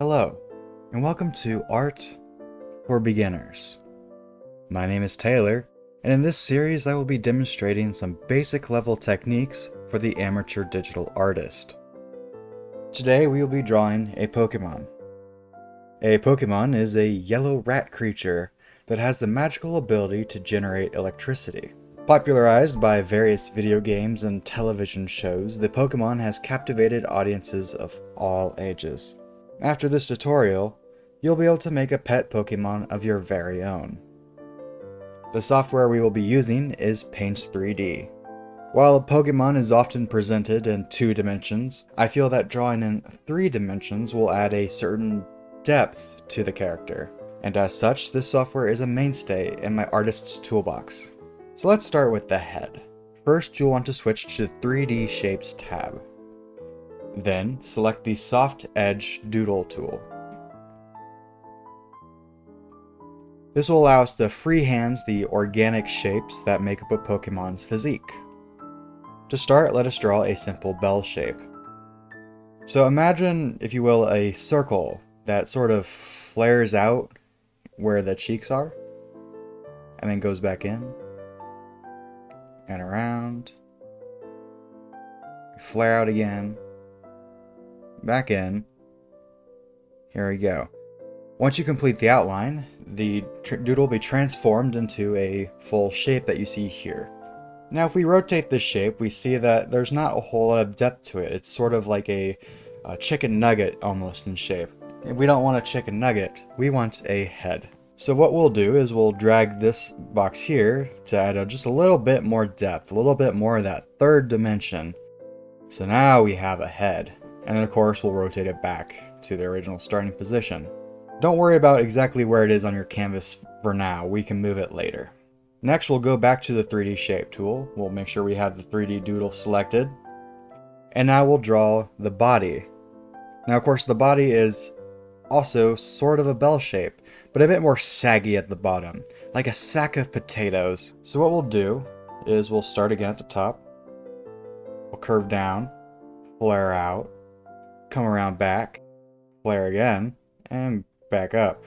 Hello, and welcome to Art for Beginners. My name is Taylor, and in this series I will be demonstrating some basic level techniques for the amateur digital artist. Today we will be drawing a Pokemon. A Pokemon is a yellow rat creature that has the magical ability to generate electricity. Popularized by various video games and television shows, the Pokemon has captivated audiences of all ages. After this tutorial, you'll be able to make a pet Pokemon of your very own. The software we will be using is Paint 3D. While a Pokemon is often presented in 2 dimensions, I feel that drawing in 3 dimensions will add a certain depth to the character, and as such, this software is a mainstay in my artist's toolbox. So let's start with the head. First, you'll want to switch to the 3D Shapes tab. Then, select the Soft Edge Doodle tool. This will allow us to freehand the organic shapes that make up a Pokemon's physique. To start, let us draw a simple bell shape. So imagine, if you will, a circle that sort of flares out where the cheeks are, and then goes back in, and around, flare out again, back in. Here we go. Once you complete the outline, the doodle will be transformed into a full shape that you see here. Now if we rotate this shape, we see that there's not a whole lot of depth to it. It's sort of like a chicken nugget almost in shape. We don't want a chicken nugget, we want a head. So what we'll do is we'll drag this box here to add just a little bit more depth, a little bit more of that 3rd dimension. So now we have a head. And then of course we'll rotate it back to the original starting position. Don't worry about exactly where it is on your canvas for now, we can move it later. Next we'll go back to the 3D Shape tool, we'll make sure we have the 3D doodle selected. And now we'll draw the body. Now of course the body is also sort of a bell shape, but a bit more saggy at the bottom, like a sack of potatoes. So what we'll do is we'll start again at the top, we'll curve down, flare out, come around back, flare again, and back up.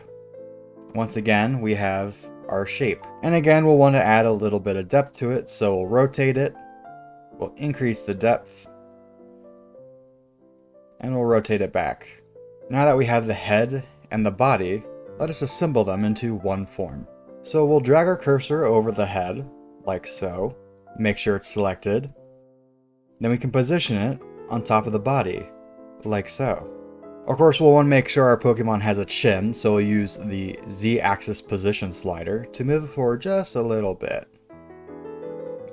Once again, we have our shape. And again, we'll want to add a little bit of depth to it, so we'll rotate it, we'll increase the depth, and we'll rotate it back. Now that we have the head and the body, let us assemble them into one form. So we'll drag our cursor over the head, like so, make sure it's selected. Then we can position it on top of the body, like so. Of course, we'll want to make sure our Pokemon has a chin, so we'll use the Z-axis position slider to move it forward just a little bit.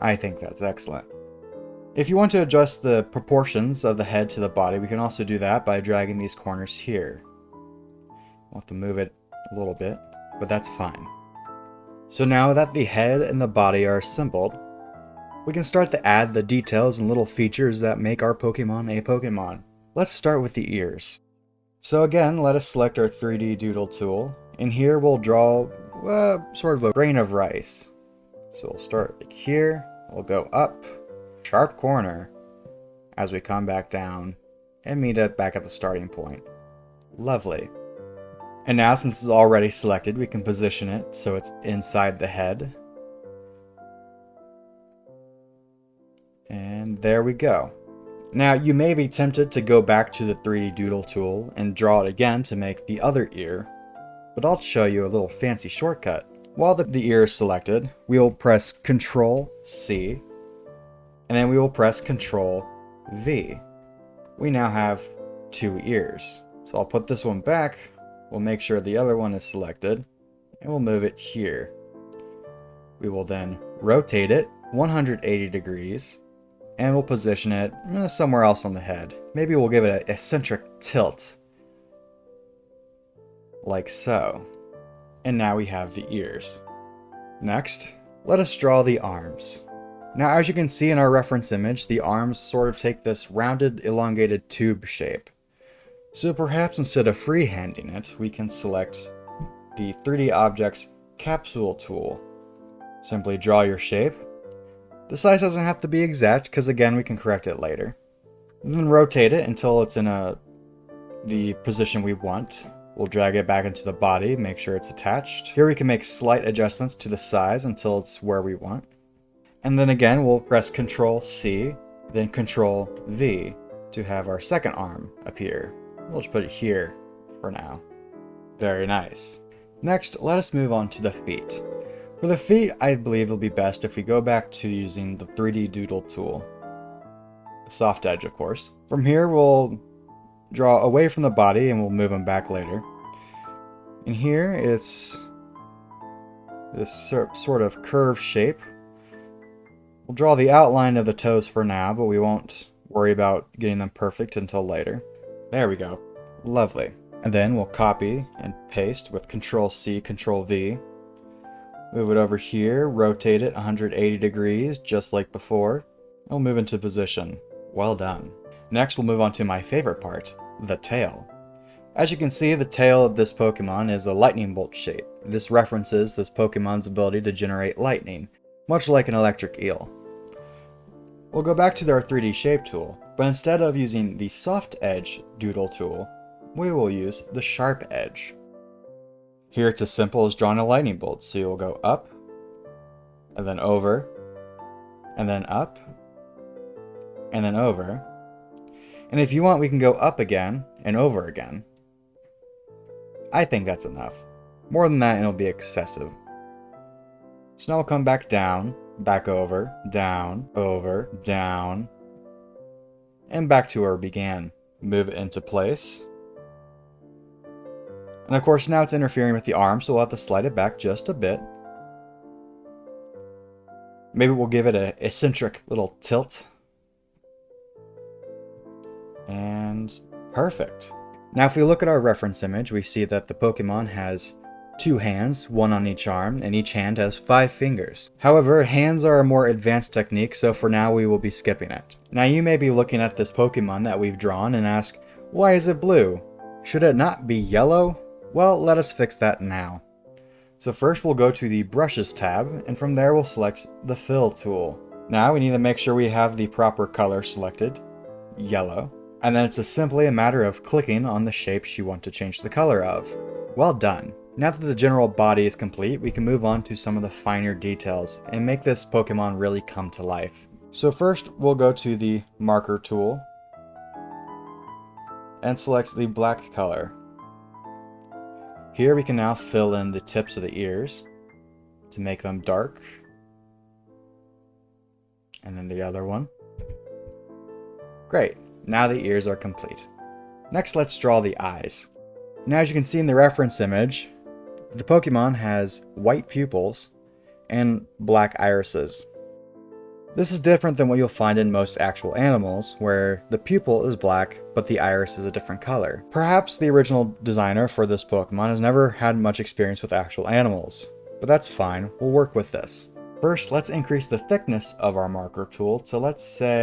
I think that's excellent. If you want to adjust the proportions of the head to the body, we can also do that by dragging these corners here. We'll have to move it a little bit, but that's fine. So now that the head and the body are assembled, we can start to add the details and little features that make our Pokemon a Pokemon. Let's start with the ears. So again, let us select our 3D Doodle tool, and here we'll draw sort of a grain of rice. So we'll start here, we'll go up, sharp corner, as we come back down, and meet it back at the starting point. Lovely. And now since it's already selected, we can position it so it's inside the head. And there we go. Now you may be tempted to go back to the 3D Doodle tool and draw it again to make the other ear, but I'll show you a little fancy shortcut. While the ear is selected, we will press Ctrl C, and then we will press Ctrl V. We now have 2 ears. So I'll put this one back, we'll make sure the other one is selected, and we'll move it here. We will then rotate it 180 degrees, and we'll position it somewhere else on the head. Maybe we'll give it an eccentric tilt, like so. And now we have the ears. Next, let us draw the arms. Now as you can see in our reference image, the arms sort of take this rounded, elongated tube shape. So perhaps instead of freehanding it, we can select the 3D Objects Capsule tool. Simply draw your shape. The size doesn't have to be exact, because again we can correct it later. And then rotate it until it's in a the position we want. We'll drag it back into the body, make sure it's attached. Here we can make slight adjustments to the size until it's where we want. And then again, we'll press Ctrl C, then Ctrl V to have our second arm appear. We'll just put it here for now. Very nice. Next, let us move on to the feet. For the feet, I believe it'll be best if we go back to using the 3D Doodle tool. The soft edge, of course. From here, we'll draw away from the body and we'll move them back later. And here, it's this sort of curved shape. We'll draw the outline of the toes for now, but we won't worry about getting them perfect until later. There we go. Lovely. And then we'll copy and paste with Ctrl C, Ctrl V. Move it over here, rotate it 180 degrees, just like before. We'll move into position. Well done. Next, we'll move on to my favorite part, the tail. As you can see, the tail of this Pokemon is a lightning bolt shape. This references this Pokemon's ability to generate lightning, much like an electric eel. We'll go back to our 3D shape tool, but instead of using the soft edge doodle tool, we will use the sharp edge. Here it's as simple as drawing a lightning bolt, so you'll go up, and then over, and then up, and then over. And if you want, we can go up again and over again. I think that's enough. More than that, it'll be excessive. So now we'll come back down, back over, down, and back to where we began. Move it into place. And of course now it's interfering with the arm, so we'll have to slide it back just a bit. Maybe we'll give it an eccentric little tilt. And perfect. Now if we look at our reference image, we see that the Pokemon has 2 hands, 1 on each arm, and each hand has 5 fingers. However, hands are a more advanced technique, so for now we will be skipping it. Now you may be looking at this Pokemon that we've drawn and ask, why is it blue? Should it not be yellow? Well, let us fix that now. So first we'll go to the Brushes tab, and from there we'll select the Fill tool. Now we need to make sure we have the proper color selected, yellow, and then it's simply a matter of clicking on the shapes you want to change the color of. Well done. Now that the general body is complete, we can move on to some of the finer details and make this Pokemon really come to life. So first we'll go to the Marker tool and select the black color. Here we can now fill in the tips of the ears to make them dark. And then the other one. Great, now the ears are complete. Next, let's draw the eyes. Now as you can see in the reference image, the Pokemon has white pupils and black irises. This is different than what you'll find in most actual animals, where the pupil is black, but the iris is a different color. Perhaps the original designer for this Pokemon has never had much experience with actual animals, but that's fine, we'll work with this. First, let's increase the thickness of our marker tool to, let's say,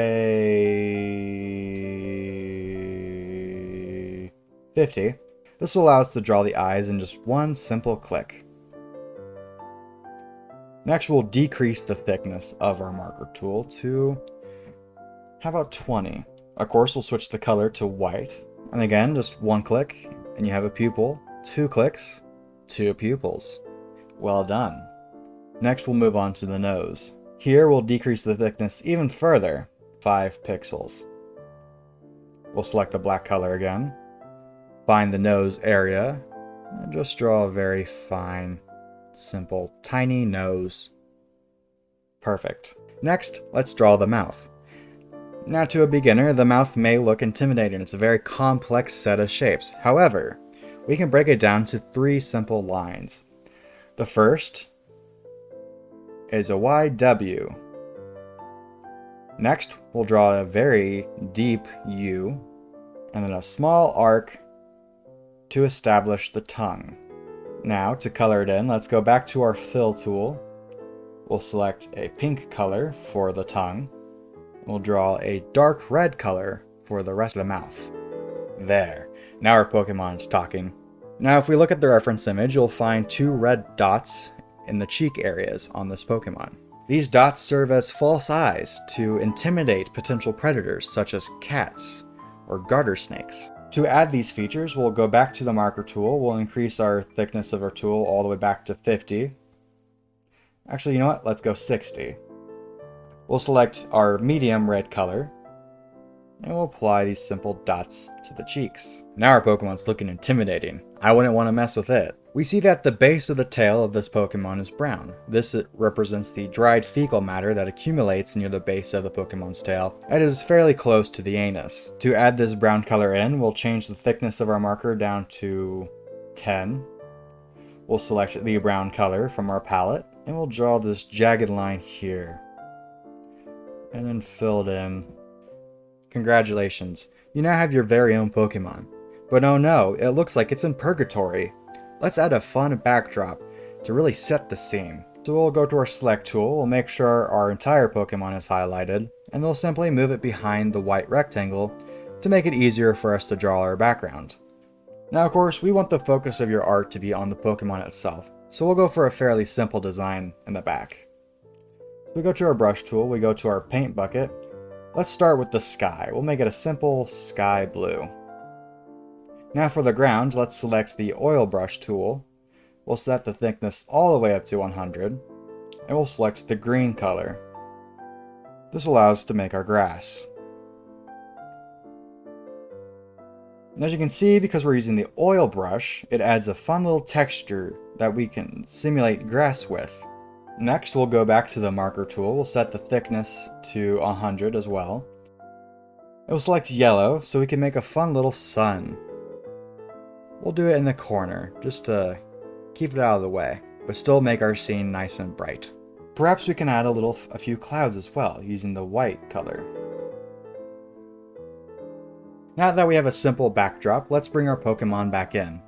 50. This will allow us to draw the eyes in just one simple click. Next, we'll decrease the thickness of our marker tool to, how about 20? Of course, we'll switch the color to white. And again, just one click, and you have a pupil. 2 clicks, 2 pupils. Well done. Next, we'll move on to the nose. Here, we'll decrease the thickness even further, 5 pixels. We'll select the black color again. Find the nose area, and just draw a very fine, simple, tiny nose. Perfect. Next, let's draw the mouth. Now to a beginner, the mouth may look intimidating. It's a very complex set of shapes. However, we can break it down to 3 simple lines. The first is a wide W. Next, we'll draw a very deep U, and then a small arc to establish the tongue. Now, to color it in, let's go back to our Fill tool. We'll select a pink color for the tongue. We'll draw a dark red color for the rest of the mouth. There. Now our Pokemon is talking. Now, if we look at the reference image, you'll find 2 red dots in the cheek areas on this Pokemon. These dots serve as false eyes to intimidate potential predators such as cats or garter snakes. To add these features, we'll go back to the marker tool. We'll increase our thickness of our tool all the way back to 50. Actually, you know what? Let's go 60. We'll select our medium red color, and we'll apply these simple dots to the cheeks. Now our Pokemon's looking intimidating. I wouldn't want to mess with it. We see that the base of the tail of this Pokemon is brown. This represents the dried fecal matter that accumulates near the base of the Pokemon's tail. It is fairly close to the anus. To add this brown color in, we'll change the thickness of our marker down to 10. We'll select the brown color from our palette, and we'll draw this jagged line here. And then fill it in. Congratulations, you now have your very own Pokemon. But oh no, it looks like it's in purgatory. Let's add a fun backdrop to really set the scene. So we'll go to our select tool, we'll make sure our entire Pokemon is highlighted, and we'll simply move it behind the white rectangle to make it easier for us to draw our background. Now of course, we want the focus of your art to be on the Pokemon itself, so we'll go for a fairly simple design in the back. So we go to our brush tool, we go to our paint bucket. Let's start with the sky. We'll make it a simple sky blue. Now for the ground, let's select the oil brush tool. We'll set the thickness all the way up to 100, and we'll select the green color. This will allow us to make our grass. And as you can see, because we're using the oil brush, it adds a fun little texture that we can simulate grass with. Next, we'll go back to the marker tool. We'll set the thickness to 100 as well. And we'll select yellow so we can make a fun little sun. We'll do it in the corner, just to keep it out of the way, but still make our scene nice and bright. Perhaps we can add a few clouds as well, using the white color. Now that we have a simple backdrop, let's bring our Pokemon back in.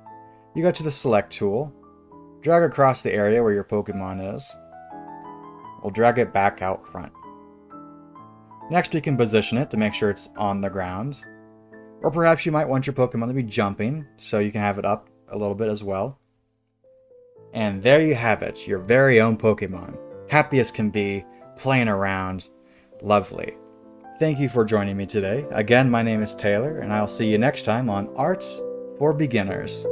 You go to the select tool, drag across the area where your Pokemon is. We'll drag it back out front. Next we can position it to make sure it's on the ground. Or perhaps you might want your Pokemon to be jumping, so you can have it up a little bit as well. And there you have it, your very own Pokemon. Happy as can be, playing around, lovely. Thank you for joining me today. Again, my name is Taylor, and I'll see you next time on Art for Beginners.